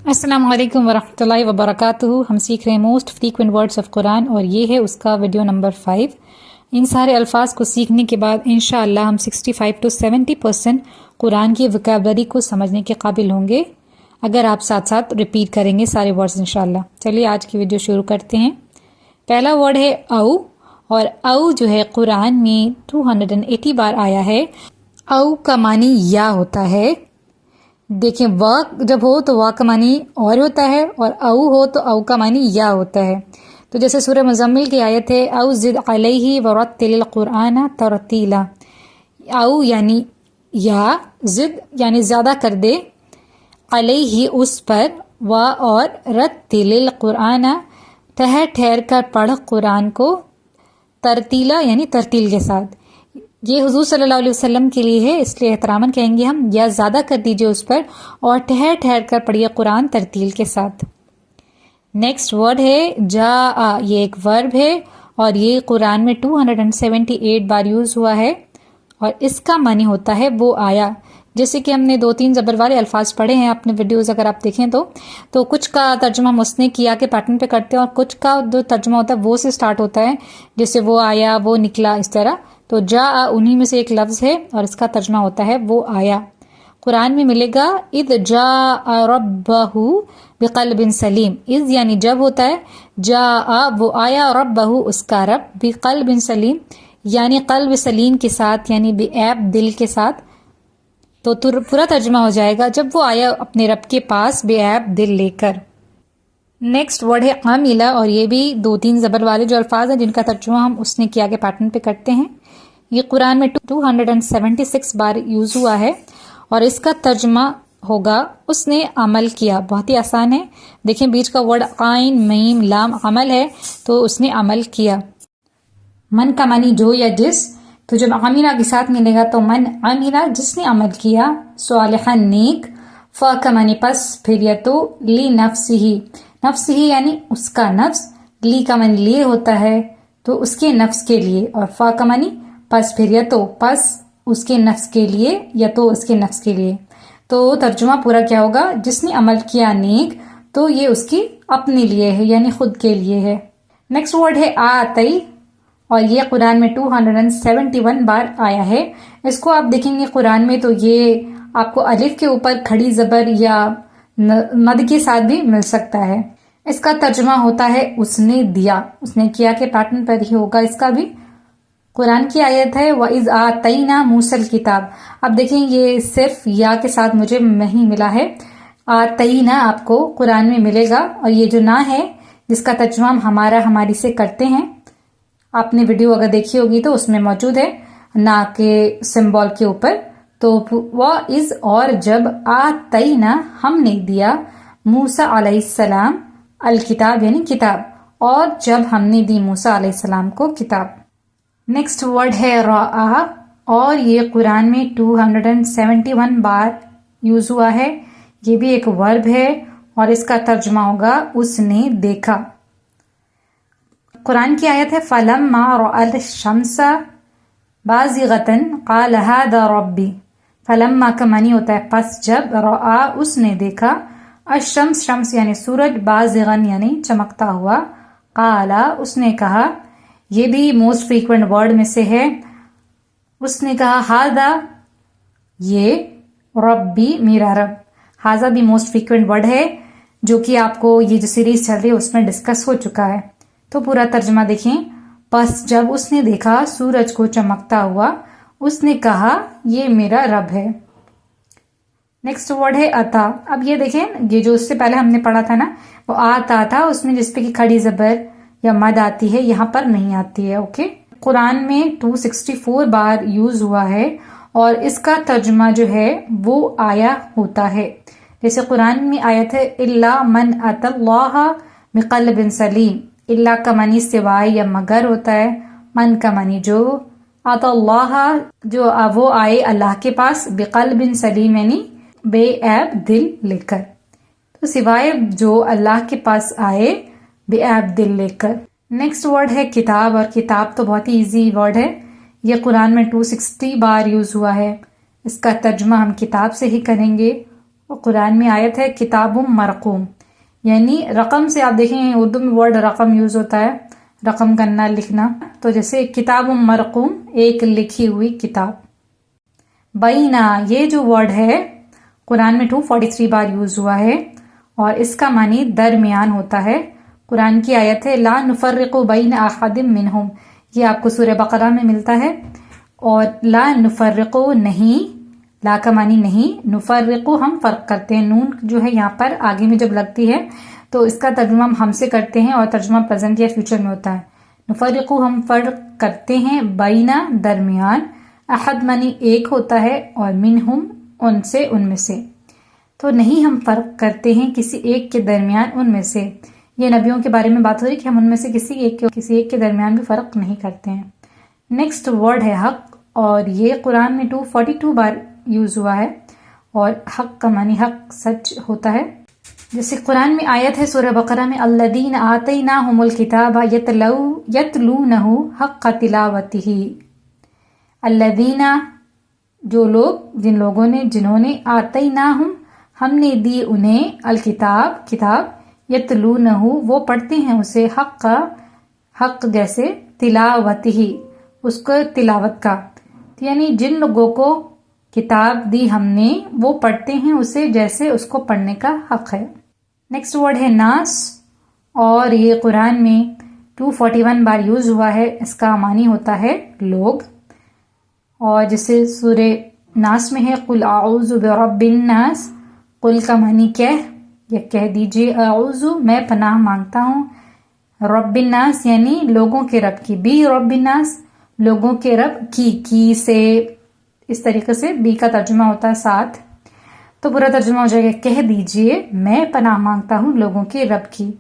अस्सलाम वालेकुम वरहमतुल्लाहि वबरकातुहू। हम सीख रहे हैं most frequent words of Quran और ये है उसका वीडियो नंबर 5। इन सारे अल्फाज को सीखने के बाद इंशाअल्लाह हम 65 to 70% कुरान की वोकैबुलरी को समझने के काबिल होंगे अगर आप साथ साथ रिपीट करेंगे सारे वर्ड्स इंशाअल्लाह। चलिए आज की वीडियो शुरू करते हैं। पहला वर्ड है औ, और औ जो है कुरान में 280 बार आया है। औ का मानी या होता है। देखिए व जब हो तो वा का मानी और होता है और औ हो तो औ का मानी या होता है। तो जैसे सूरह मुज़म्मिल की आयत है औ ज़िद अलैहि वरत्तिलिल कुरान तरतीला। औ यानी या, ज़िद यानी ज़्यादा कर दे, अलैहि उस पर, व और रत्तिलिल कुरान ठहर ठहर कर पढ़ कुरान को, तरतीला यानी तरतील के साथ। ये हुजूर सल्लल्लाहु अलैहि वसल्लम के लिए है, इसलिए एहतरामन कहेंगे हम, या ज़्यादा कर दीजिए उस पर और ठहर ठहर कर पढ़िए कुरान तरतील के साथ। नेक्स्ट वर्ड है जा, ये एक वर्ब है और ये कुरान में 278 बार यूज़ हुआ है और इसका मानी होता है वो आया। जैसे कि हमने 2-3 ज़बर वाले अल्फाज पढ़े हैं अपने वीडियोज़ अगर आप देखें तो कुछ का तर्जुमा हम उसने किया के पैटर्न पे करते हैं और कुछ का जो तर्जुमा होता है वो से स्टार्ट होता है, जैसे वो आया, वो निकला, इस तरह। तो जा उन्हीं में से एक लफ्ज़ है और इसका तर्जुमा होता है वो आया। कुरान में मिलेगा इद जा रब्बहू बिक़ल्बिन सलीम। इज़ यानी जब होता है, जा वो आया, रब्बहू उसका रब, बिक़ल्बिन सलीम यानी क़ल्ब सलीम के साथ, यानी बेऐब दिल के साथ। तो पूरा तर्जुमा हो जाएगा जब वो आया अपने रब के पास बेऐब दिल लेकर। नेक्स्ट वर्ड है आमिला और ये भी 2-3 ज़बर वाले जो अल्फाज हैं जिनका तर्जुमा हम उसने किया के पैटर्न पे करते हैं। ये कुरान में 276 बार यूज़ हुआ है और इसका तर्जुमा होगा उसने अमल किया। बहुत ही आसान है। देखें बीच का वर्ड आइन मीम लाम अमल है, तो उसने अमल किया। मन का मानी जो या जिस, तो जब आमिला के साथ मिलेगा तो मन आमिला जिसने अमल किया, सालिहन नेक, फ का मानी पस, फिर या तो ली नफ्सिही, नफ्सिही यानी उसका नफ्स, ली का मानी लिए होता है तो उसके नफ्स के लिए, और फा का मानी पस, फिर या तो पस उसके नफ्स के लिए या तो उसके नफ्स के लिए। तो तर्जुमा पूरा क्या होगा, जिसने अमल किया नेक तो ये उसकी अपने लिए है यानी खुद के लिए है। नेक्स्ट वर्ड है आतई और ये कुरान में 271 बार आया है। इसको आप देखेंगे कुरान में तो ये आपको अलिफ के ऊपर खड़ी ज़बर या मद के साथ भी मिल सकता है। इसका तर्जुमा होता है उसने दिया, उसने किया के पैटर्न पर ही होगा इसका भी। कुरान की आयत है व इज़ आतैना मूसल किताब। अब देखें ये सिर्फ या के साथ मुझे नहीं मिला है, आतैना आपको कुरान में मिलेगा और ये जो ना है जिसका तर्जुमा हम हमारा हमारी से करते हैं, आपने वीडियो अगर देखी होगी तो उसमें मौजूद है ना के सिंबल के ऊपर। तो व इज़ और जब आतैना हमने दिया, मूसा अलैहिस्सलाम अल किताब यानी किताब, और जब हमने दी मूसा अलैहिस्सलाम को किताब। नेक्स्ट वर्ड है रआ और ये कुरान में 271 बार यूज़ हुआ है। ये भी एक वर्ब है और इसका तर्जुमा होगा उसने देखा। कुरान की आयत है फलम्मा रअल शम्सा बाज़िगतन क़ाल हादा रब्बी। फलम्मा का मानी होता है पस जब, रआ उसने देखा, अशम्स शम्स यानी सूरज, बाज़िगन यानी चमकता हुआ, क़ाला उसने कहा। ये भी मोस्ट फ्रीक्वेंट वर्ड में से है। उसने कहा हादा ये, रब्बी मेरा रब। हाजा भी मोस्ट फ्रीक्वेंट वर्ड है जो कि आपको ये जो सीरीज चल रही है उसमें डिस्कस हो चुका है। तो पूरा तर्जुमा देखें, बस जब उसने देखा सूरज को चमकता हुआ, उसने कहा ये मेरा रब है। नेक्स्ट वर्ड है अता। अब ये देखें, ये जो उससे पहले हमने पढ़ा था ना वो आता था, उसमें जिसपे की खड़ी ज़बर या मद आती है, यहाँ पर नहीं आती है। ओके, कुरान में 264 बार यूज हुआ है और इसका तर्जुमा जो है वो आया होता है। जैसे कुरान में आयत है इल्ला मन अतल्लाह बिक़ल्बिन सलीम। इल्ला का मानी सिवाय या मगर होता है, मन का मानी जो, अतल्लाह जो वो आए अल्लाह के पास, बिक़ल्बिन सलीम यानी बेऐब दिल लेकर। तो सिवाय जो अल्लाह के पास आए बेऐब दिल लेकर। नेक्स्ट वर्ड है किताब और किताब तो बहुत ही इजी वर्ड है। यह कुरान में 260 बार यूज हुआ है। इसका तर्जुमा हम किताब से ही करेंगे اور قرآن میں آیت ہے کتاب مرقوم، یعنی رقم سے آپ دیکھیں اردو میں ورڈ رقم یوز ہوتا ہے، رقم کرنا لکھنا، تو جیسے کتاب مرقوم ایک لکھی ہوئی کتاب۔ بینا یہ جو ورڈ ہے قرآن میں 243 بار یوز ہوا ہے اور اس کا معنی درمیان ہوتا ہے۔ قرآن کی آیت ہے لا نفرق بین احد منہم، یہ آپ کو سورہ بقرہ میں ملتا ہے۔ اور لا نفرق نہیں، لا کا معنی نہیں، نفرق ہم فرق کرتے ہیں، نون جو ہے یہاں پر آگے میں جب لگتی ہے تو اس کا ترجمہ ہم سے کرتے ہیں اور ترجمہ پریزنٹ یا فیوچر میں ہوتا ہے۔ نفرق ہم فرق کرتے ہیں، بینا درمیان، احد معنی ایک ہوتا ہے اور منہم ان سے، ان میں سے، تو نہیں ہم فرق کرتے ہیں کسی ایک کے درمیان ان میں سے۔ یہ نبیوں کے بارے میں بات ہو رہی کہ ہم ان میں سے کسی ایک کے درمیان بھی فرق نہیں کرتے ہیں۔ نیکسٹ ورڈ ہے حق، اور یہ قرآن میں 242 بار یوز ہوا ہے اور حق کا معنی حق سچ ہوتا ہے۔ جیسے قرآن میں آیت ہے سورہ بقرہ میں الذین آتیناہم الکتاب یتلونہ حق تلاوتہ، الذین جو لوگ، جن لوگوں نے، جنہوں نے، آتیناہم ہم نے دی انہیں، الکتاب کتاب، یتلونہ وہ پڑھتے ہیں اسے، حق جیسے تلاوتہ اس کو تلاوت کا، یعنی جن لوگوں کو کتاب دی ہم نے وہ پڑھتے ہیں اسے جیسے اس کو پڑھنے کا حق ہے۔ نیکسٹ ورڈ ہے ناس، اور یہ قرآن میں 241 بار یوز ہوا ہے، اس کا معنی ہوتا ہے لوگ۔ اور جیسے سورہ ناس میں ہے قل اعوذ برب الناس، قل کا معنی کہہ دیجئے، اعوذ میں پناہ مانگتا ہوں، رب الناس یعنی لوگوں کے رب کی، بی رب الناس لوگوں کے رب کی سے، اس طریقے سے بی کا ترجمہ ہوتا ہے ساتھ، تو پورا ترجمہ ہو جائے گا کہہ دیجئے میں پناہ مانگتا ہوں لوگوں کے رب کی۔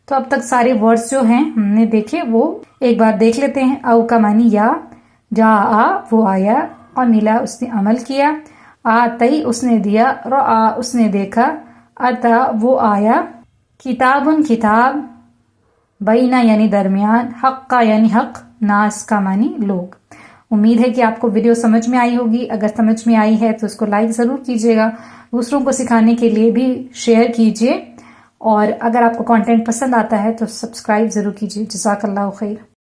تو اب تک سارے ورڈز جو ہیں ہم نے دیکھے وہ ایک بار دیکھ لیتے ہیں۔ او کا معنی یا، جا وہ آیا، عملا اس نے عمل کیا، آتی اس نے دیا، رآ اس نے دیکھا، اتا وہ آیا، کتابن کتاب، بینا یعنی درمیان، حق کا یعنی حق، ناس کا معنی لوگ۔ امید ہے کہ آپ کو ویڈیو سمجھ میں آئی ہوگی، اگر سمجھ میں آئی ہے تو اس کو لائک ضرور کیجیے گا، دوسروں کو سکھانے کے لیے بھی شیئر کیجیے، اور اگر آپ کو کنٹینٹ پسند آتا ہے تو سبسکرائب ضرور کیجیے۔ جزاک اللہ خیر۔